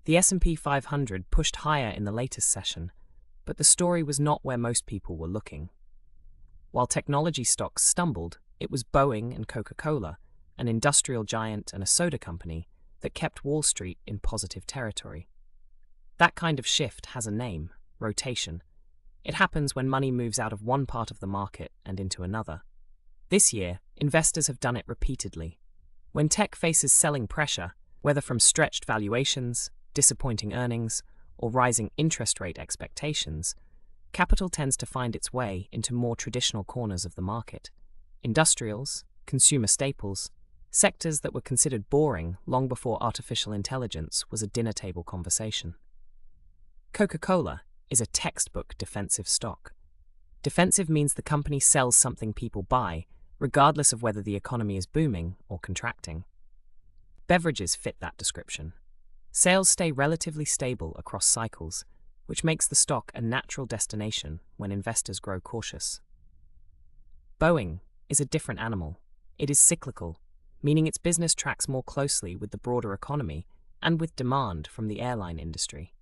The S&P 500 pushed higher in the latest session, but the story was not where most people were looking. While technology stocks stumbled, it was Boeing and Coca-Cola, an industrial giant and a soda company, that kept Wall Street in positive territory. That kind of shift has a name: rotation. It happens when money moves out of one part of the market and into another. This year, investors have done it repeatedly. When tech faces selling pressure, whether from stretched valuations, disappointing earnings, or rising interest rate expectations, capital tends to find its way into more traditional corners of the market. Industrials, consumer staples, sectors that were considered boring long before artificial intelligence was a dinner table conversation. Coca-Cola is a textbook defensive stock. Defensive means the company sells something people buy, regardless of whether the economy is booming or contracting. Beverages fit that description. Sales stay relatively stable across cycles, which makes the stock a natural destination when investors grow cautious. Boeing is a different animal. It is cyclical, meaning its business tracks more closely with the broader economy and with demand from the airline industry.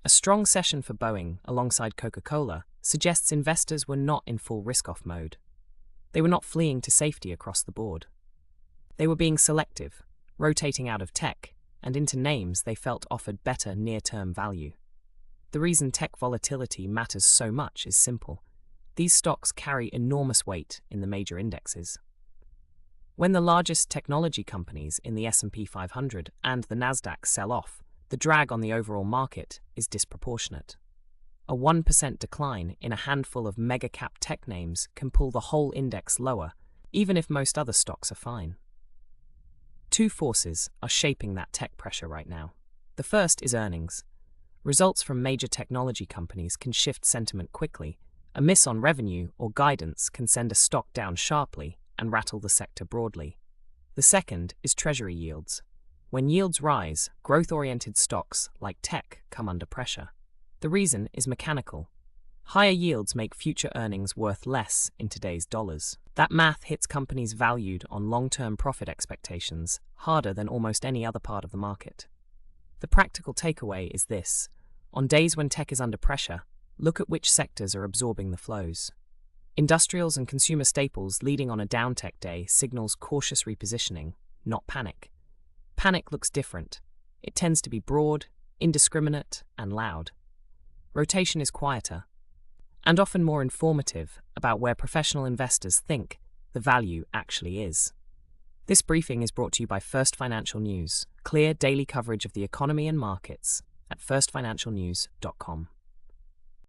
A strong session for Boeing alongside Coca-Cola suggests investors were not in full risk-off mode. They were not fleeing to safety across the board. They were being selective, rotating out of tech and into names they felt offered better near-term value. The reason tech volatility matters so much is simple. These stocks carry enormous weight in the major indexes. When the largest technology companies in the S&P 500 and the Nasdaq sell off, the drag on the overall market is disproportionate. A 1% decline in a handful of mega-cap tech names can pull the whole index lower, even if most other stocks are fine. Two forces are shaping that tech pressure right now. The first is earnings. Results from major technology companies can shift sentiment quickly. A miss on revenue or guidance can send a stock down sharply and rattle the sector broadly. The second is treasury yields. When yields rise, growth-oriented stocks like tech come under pressure. The reason is mechanical. Higher yields make future earnings worth less in today's dollars. That math hits companies valued on long-term profit expectations harder than almost any other part of the market. The practical takeaway is this: on days when tech is under pressure, look at which sectors are absorbing the flows. Industrials and consumer staples leading on a down tech day signals cautious repositioning, not panic. Panic looks different. It tends to be broad, indiscriminate, and loud. Rotation is quieter, and often more informative about where professional investors think the value actually is. This briefing is brought to you by First Financial News, clear daily coverage of the economy and markets at firstfinancialnews.com.